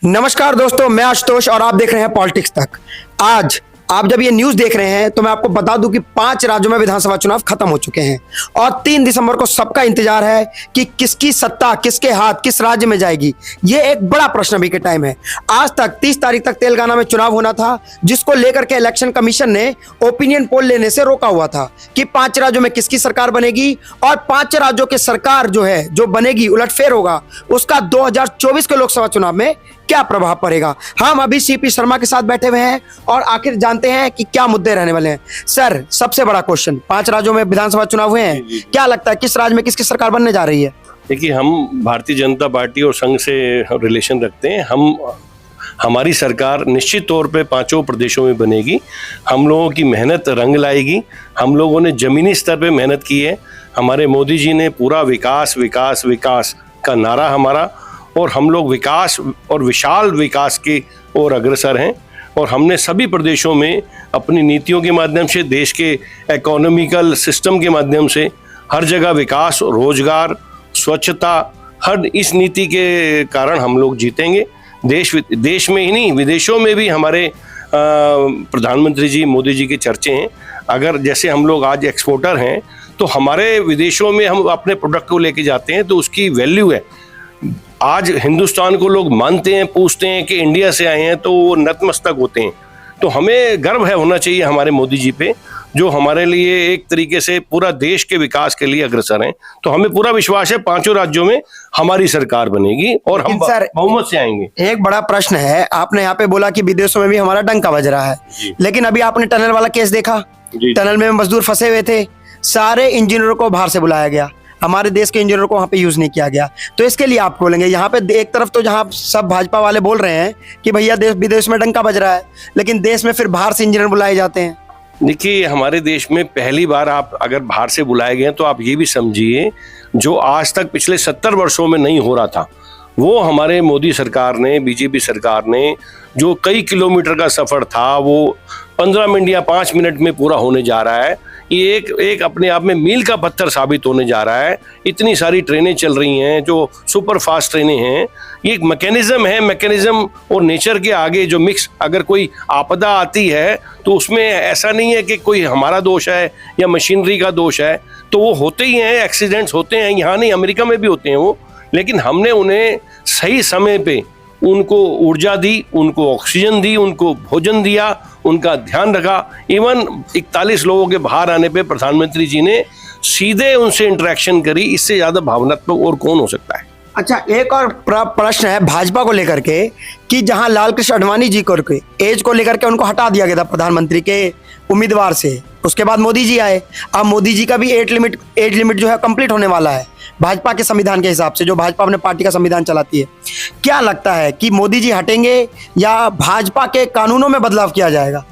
नमस्कार दोस्तों, मैं आशुतोष और आप देख रहे हैं पॉलिटिक्स तक। आज आप जब ये न्यूज़ देख रहे हैं तो मैं आपको बता दूं कि 5 राज्यों में विधानसभा चुनाव खत्म हो चुके हैं और 3 दिसंबर को सबका इंतजार है कि किसकी सत्ता किसके हाथ किस राज्य में जाएगी। ये एक बड़ा प्रश्न अभी के टाइम है। आज तक 30 तारीख तक तेलंगाना में चुनाव होना था, जिसको लेकर के इलेक्शन कमीशन ने ओपिनियन पोल लेने से रोका हुआ था कि 5 राज्यों में किसकी सरकार बनेगी और 5 राज्यों की सरकार जो बनेगी, उलटफेर होगा, उसका 2024 के लोकसभा चुनाव में क्या प्रभाव पड़ेगा। हम अभी सीपी शर्मा के साथ बैठे हुए हैं और आखिर जानते हैं कि क्या मुद्दे रहने वाले हैं। सर, सबसे बड़ा क्वेश्चन, 5 राज्यों में विधानसभा चुनाव हुए हैं, क्या लगता है किस राज्य में किसकी सरकार बनने जा रही है? देखिए, हम भारतीय जनता पार्टी और संघ से रिलेशन रखते हैं। हमारी सरकार निश्चित तौर पे 5 प्रदेशों में बनेगी। हम लोगों की मेहनत रंग लाएगी। हम लोगों ने जमीनी स्तर पे मेहनत की है। हमारे मोदी जी ने पूरा विकास विकास विकास का नारा हमारा, और हम लोग विकास और विशाल विकास की ओर अग्रसर हैं। और हमने सभी प्रदेशों में अपनी नीतियों के माध्यम से, देश के इकोनॉमिकल सिस्टम के माध्यम से हर जगह विकास, रोजगार, स्वच्छता, हर इस नीति के कारण हम लोग जीतेंगे। देश में ही नहीं, विदेशों में भी हमारे प्रधानमंत्री जी मोदी जी के चर्चे हैं। अगर जैसे हम लोग आज एक्सपोर्टर हैं तो हमारे विदेशों में हम अपने प्रोडक्ट को लेके जाते हैं तो उसकी वैल्यू है। आज हिंदुस्तान को लोग मानते हैं, पूछते हैं कि इंडिया से आए हैं, तो वो नतमस्तक होते हैं। तो हमें गर्व है होना चाहिए हमारे मोदी जी पे, जो हमारे लिए एक तरीके से पूरा देश के विकास के लिए अग्रसर हैं। तो हमें पूरा विश्वास है 5 राज्यों में हमारी सरकार बनेगी और हम बहुमत से आएंगे। एक बड़ा प्रश्न है, आपने यहाँ पे बोला कि विदेशों में भी हमारा डंका बज रहा है, लेकिन अभी आपने टनल वाला केस देखा। टनल में मजदूर फंसे हुए थे, सारे इंजीनियरों को बाहर से बुलाया गया, हमारे देश के इंजीनियरों को वहाँ पे यूज नहीं किया गया। तो इसके लिए आप बोलेंगे, यहाँ पे एक तरफ तो जहाँ सब भाजपा वाले बोल रहे हैं कि भैया देश विदेश में डंका बज रहा है, लेकिन देश में फिर बाहर से इंजीनियर बुलाए जाते हैं। देखिए, हमारे देश में पहली बार आप अगर बाहर से बुलाए गए तो आप ये भी समझिए, जो आज तक पिछले 70 वर्षों में नहीं हो रहा था, वो हमारे मोदी सरकार ने, बीजेपी सरकार ने, जो कई किलोमीटर का सफर था वो 15 मिनट या 5 मिनट में पूरा होने जा रहा है। ये एक अपने आप में मील का पत्थर साबित होने जा रहा है। इतनी सारी ट्रेनें चल रही हैं जो सुपर फास्ट ट्रेनें हैं। ये एक मैकेनिज्म है, मैकेनिज्म और नेचर के आगे जो मिक्स, अगर कोई आपदा आती है तो उसमें ऐसा नहीं है कि कोई हमारा दोष है या मशीनरी का दोष है, तो वो होते ही हैं, एक्सीडेंट्स होते हैं, यहाँ नहीं अमेरिका में भी होते हैं वो। लेकिन हमने उन्हें सही समय पे उनको ऊर्जा दी, उनको ऑक्सीजन दी, उनको भोजन दिया, उनका ध्यान रखा। इवन 41 लोगों के बाहर आने पे प्रधानमंत्री जी ने सीधे उनसे इंटरेक्शन करी। इससे ज्यादा भावनात्मक और कौन हो सकता है? अच्छा, एक और प्रश्न है भाजपा को लेकर के कि जहां लाल कृष्ण आडवाणी जी को एज को लेकर के उनको हटा दिया गया था प्रधानमंत्री के उम्मीदवार से, उसके बाद मोदी जी आए। अब मोदी जी का भी एज लिमिट जो है कंप्लीट होने वाला है भाजपा के संविधान के हिसाब से, जो भाजपा अपने पार्टी का संविधान चलाती है। क्या लगता है कि मोदी जी हटेंगे या भाजपा के कानूनों में बदलाव किया जाएगा?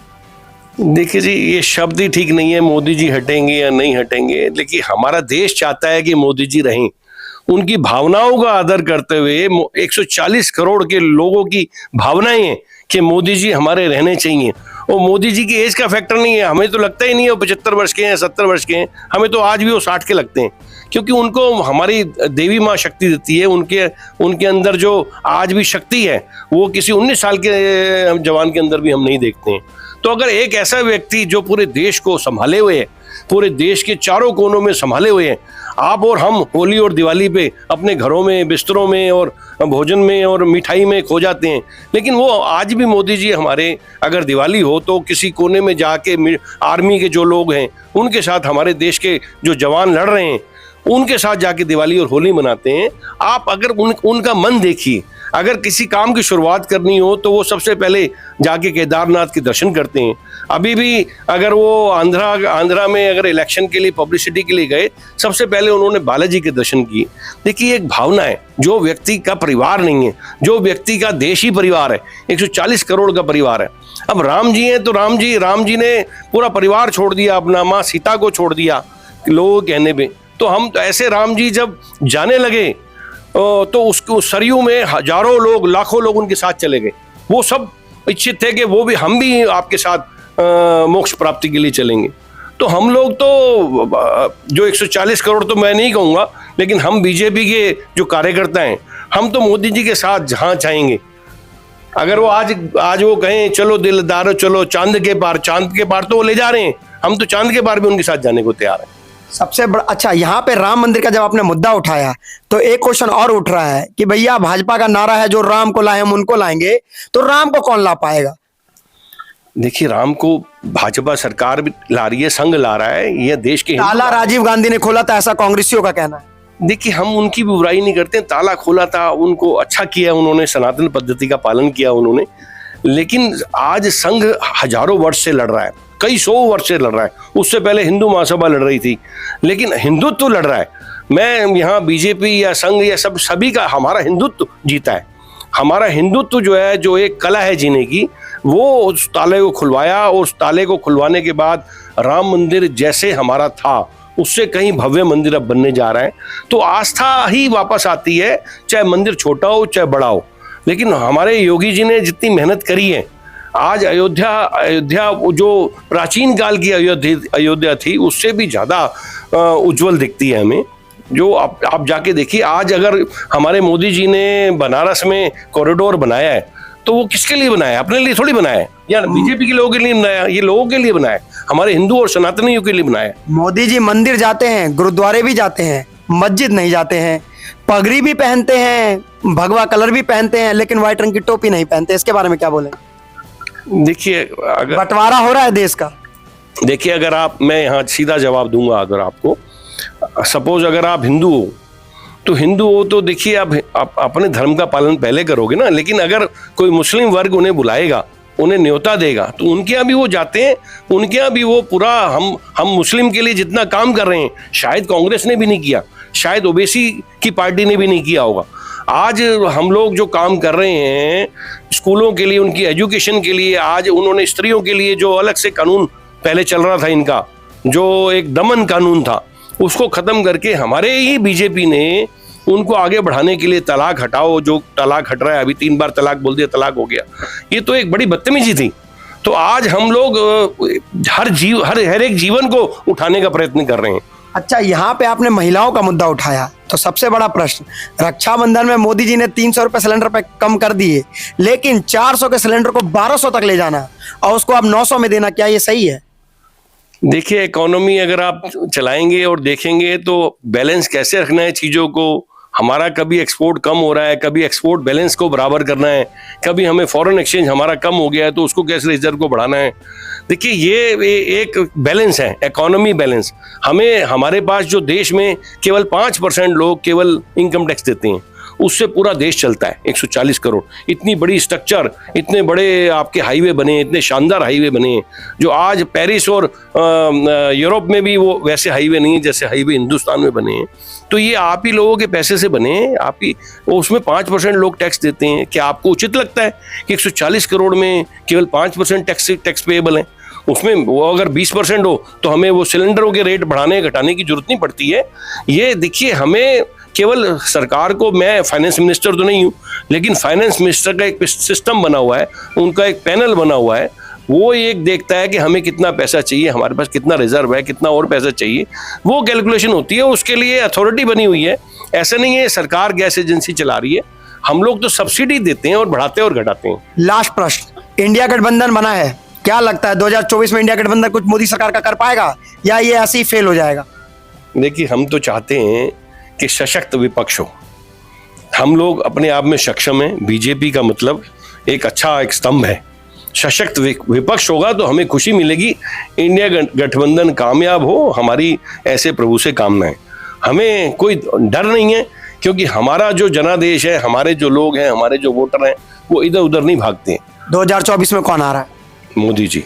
देखिए जी, ये शब्द ही ठीक नहीं है, मोदी जी हटेंगे या नहीं हटेंगे। लेकिन हमारा देश चाहता है कि मोदी जी रहें। उनकी भावनाओं का आदर करते हुए 140 करोड़ के लोगों की भावनाएं हैं कि मोदी जी हमारे रहने चाहिए। और मोदी जी की एज का फैक्टर नहीं है। हमें तो लगता ही नहीं है वो 75 वर्ष के हैं, 70 वर्ष के हैं। हमें तो आज भी वो 60 के लगते हैं, क्योंकि उनको हमारी देवी माँ शक्ति देती है। उनके अंदर जो आज भी शक्ति है वो किसी 19 साल के जवान के अंदर भी हम नहीं देखते हैं। तो अगर एक ऐसा व्यक्ति जो पूरे देश को संभाले हुए है, पूरे देश के चारों कोनों में संभाले हुए हैं, आप और हम होली और दिवाली पे अपने घरों में, बिस्तरों में और भोजन में और मिठाई में खो जाते हैं, लेकिन वो आज भी मोदी जी हमारे, अगर दिवाली हो तो किसी कोने में जाके आर्मी के जो लोग हैं उनके साथ, हमारे देश के जो जवान लड़ रहे हैं उनके साथ जाके दिवाली और होली मनाते हैं। आप अगर उनका मन देखिए, अगर किसी काम की शुरुआत करनी हो तो वो सबसे पहले जाके केदारनाथ के दर्शन करते हैं। अभी भी अगर वो आंध्रा में अगर इलेक्शन के लिए, पब्लिसिटी के लिए गए, सबसे पहले उन्होंने बालाजी के दर्शन किए। देखिए, एक भावना है, जो व्यक्ति का परिवार नहीं है, जो व्यक्ति का देश ही परिवार है, 140 करोड़ का परिवार है। अब राम जी हैं तो राम जी ने पूरा परिवार छोड़ दिया, अपना माँ सीता को छोड़ दिया लोगों के कहने पे। तो हम तो ऐसे राम जी जब जाने लगे तो उसको सरयू में हजारों लोग, लाखों लोग उनके साथ चले गए। वो सब इच्छित थे कि हम भी आपके साथ मोक्ष प्राप्ति के लिए चलेंगे। तो हम लोग तो जो 140 करोड़ तो मैं नहीं कहूँगा, लेकिन हम बीजेपी के जो कार्यकर्ता हैं, हम तो मोदी जी के साथ जहाँ चाहेंगे। अगर वो आज वो कहें चलो दिलदारो चलो चांद के पार तो वो ले जा रहे हैं। हम तो चांद के पार भी उनके साथ जाने को तैयार हैं। सबसे बड़ा अच्छा, यहाँ पे राम मंदिर का जब आपने मुद्दा उठाया तो एक क्वेश्चन और उठ रहा है कि भैया भाजपा का नारा है जो राम को लाए हम उनको लाएंगे, तो राम को कौन ला पाएगा? देखिए, राम को भाजपा सरकार भी ला रही है, संघ ला रहा है, यह देश के ताला राजीव गांधी ने खोला था, ऐसा कांग्रेसियों का कहना है। देखिए, हम उनकी भी बुराई नहीं करते, ताला खोला था, उनको अच्छा किया उन्होंने, सनातन पद्धति का पालन किया उन्होंने। लेकिन आज संघ हजारों वर्ष से लड़ रहा है, कई सौ वर्ष से लड़ रहा है। उससे पहले हिंदू महासभा लड़ रही थी, लेकिन हिंदुत्व लड़ रहा है। मैं यहाँ बीजेपी या संघ या सभी का, हमारा हिंदुत्व जीता है। हमारा हिंदुत्व जो है, जो एक कला है जीने की, वो उस ताले को खुलवाया, और उस ताले को खुलवाने के बाद राम मंदिर जैसे हमारा था उससे कहीं भव्य मंदिर अब बनने जा रहा है। तो आस्था ही वापस आती है, चाहे मंदिर छोटा हो चाहे बड़ा हो। लेकिन हमारे योगी जी ने जितनी मेहनत करी है, आज अयोध्या जो प्राचीन काल की अयोध्या थी उससे भी ज़्यादा उज्जवल दिखती है हमें। जो आप जाके देखिए, आज अगर हमारे मोदी जी ने बनारस में कॉरिडोर बनाया है तो वो किसके लिए बनाया है? अपने लिए थोड़ी बनाया है, या बीजेपी के लोगों के लिए बनाया? ये लोगों के लिए बनाया है, हमारे हिंदू और सनातनियों के लिए बनाया है। मोदी जी मंदिर जाते हैं, गुरुद्वारे भी जाते हैं, मस्जिद नहीं जाते हैं, पगड़ी भी पहनते हैं, भगवा कलर भी पहनते हैं, लेकिन व्हाइट रंग की टोपी नहीं पहनते। इसके बारे में क्या बोलें? देखिए, अगर बंटवारा हो रहा है देश का। देखिए, अगर मैं यहाँ सीधा जवाब दूंगा, अगर आपको सपोज अगर आप हिंदू हो तो देखिए, आप अपने धर्म का पालन पहले करोगे ना। लेकिन अगर कोई मुस्लिम वर्ग उन्हें बुलाएगा, उन्हें न्योता देगा, तो उनके यहाँ भी वो जाते हैं, उनके यहाँ भी वो पूरा हम मुस्लिम के लिए जितना काम कर रहे हैं शायद कांग्रेस ने भी नहीं किया, शायद ओबीसी की पार्टी ने भी नहीं किया होगा। आज हम लोग जो काम कर रहे हैं स्कूलों के लिए, उनकी एजुकेशन के लिए, आज उन्होंने स्त्रियों के लिए जो अलग से कानून पहले चल रहा था इनका, जो एक दमन कानून था, उसको खत्म करके हमारे ही बीजेपी ने उनको आगे बढ़ाने के लिए तलाक हटाओ, जो तलाक हट रहा है, अभी 3 बार तलाक बोल दिया, तलाक हो गया। ये तो एक बड़ी बदतमीजी थी। तो आज हम लोग हर एक जीवन को उठाने का प्रयत्न कर रहे हैं। अच्छा, यहाँ पे आपने महिलाओं का मुद्दा उठाया, तो सबसे बड़ा प्रश्न, रक्षाबंधन में मोदी जी ने 300 रुपए सिलेंडर पे कम कर दिए, लेकिन 400 के सिलेंडर को 1200 तक ले जाना और उसको अब 900 में देना, क्या ये सही है? देखिए, इकोनॉमी अगर आप चलाएंगे और देखेंगे तो बैलेंस कैसे रखना है चीज़ों को। हमारा कभी एक्सपोर्ट कम हो रहा है, कभी एक्सपोर्ट बैलेंस को बराबर करना है, कभी हमें फॉरेन एक्सचेंज हमारा कम हो गया है तो उसको कैसे रिजर्व को बढ़ाना है। देखिए, ये एक बैलेंस है, इकोनॉमी बैलेंस। हमारे पास जो देश में केवल 5% लोग केवल इनकम टैक्स देते हैं, उससे पूरा देश चलता है। 140 करोड़, इतनी बड़ी स्ट्रक्चर, इतने बड़े आपके हाईवे बने, इतने शानदार हाईवे बने, जो आज पेरिस और यूरोप में भी वो वैसे हाईवे नहीं है जैसे हाईवे हिंदुस्तान में बने हैं। तो ये आप ही लोगों के पैसे से बने हैं, आप ही, उसमें 5% लोग टैक्स देते हैं। क्या आपको उचित लगता है कि 140 करोड़ में केवल 5% टैक्स पेएबल है? उसमें वो अगर 20% हो तो हमें वो सिलेंडरों के रेट बढ़ाने घटाने की जरूरत नहीं पड़ती है। ये देखिए, हमें केवल सरकार को, मैं फाइनेंस मिनिस्टर तो नहीं हूँ, लेकिन फाइनेंस मिनिस्टर का एक सिस्टम बना हुआ है, उनका एक पैनल बना हुआ है, वो एक देखता है कि हमें कितना पैसा चाहिए, हमारे पास कितना रिजर्व है, कितना और पैसा चाहिए, वो कैलकुलेशन होती है। उसके लिए अथॉरिटी बनी हुई है। ऐसा नहीं है सरकार गैस एजेंसी चला रही है, हम लोग तो सब्सिडी देते हैं और बढ़ाते और घटाते हैं। लास्ट प्रश्न, इंडिया गठबंधन बना है, क्या लगता है 2024 में इंडिया गठबंधन कुछ मोदी सरकार का कर पाएगा या ये ऐसे ही फेल हो जाएगा? देखिए, हम तो चाहते हैं कि सशक्त विपक्ष हो। हम लोग अपने आप में सक्षम हैं। बीजेपी का मतलब एक अच्छा एक स्तंभ है। सशक्त विपक्ष होगा तो हमें खुशी मिलेगी। इंडिया गठबंधन कामयाब हो, हमारी ऐसे प्रभु से कामना है। हमें कोई डर नहीं है, क्योंकि हमारा जो जनादेश है, हमारे जो लोग हैं, हमारे जो वोटर हैं, वो इधर उधर नहीं भागते हैं। 2024 में कौन आ रहा है? मोदी जी।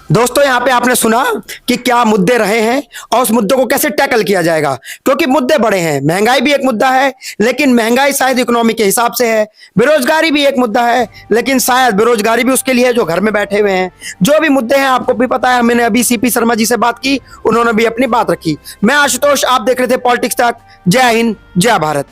दोस्तों, यहाँ पे आपने सुना कि क्या मुद्दे रहे हैं और उस मुद्दों को कैसे टैकल किया जाएगा, क्योंकि मुद्दे बड़े हैं। महंगाई भी एक मुद्दा है, लेकिन महंगाई शायद इकोनॉमी के हिसाब से है। बेरोजगारी भी एक मुद्दा है, लेकिन शायद बेरोजगारी भी उसके लिए है जो घर में बैठे हुए हैं। जो भी मुद्दे हैं आपको भी पता है। मैंने अभी सीपी शर्मा जी से बात की, उन्होंने भी अपनी बात रखी। मैं आशुतोष, आप देख रहे थे पॉलिटिक्स तक। जय हिंद, जय भारत।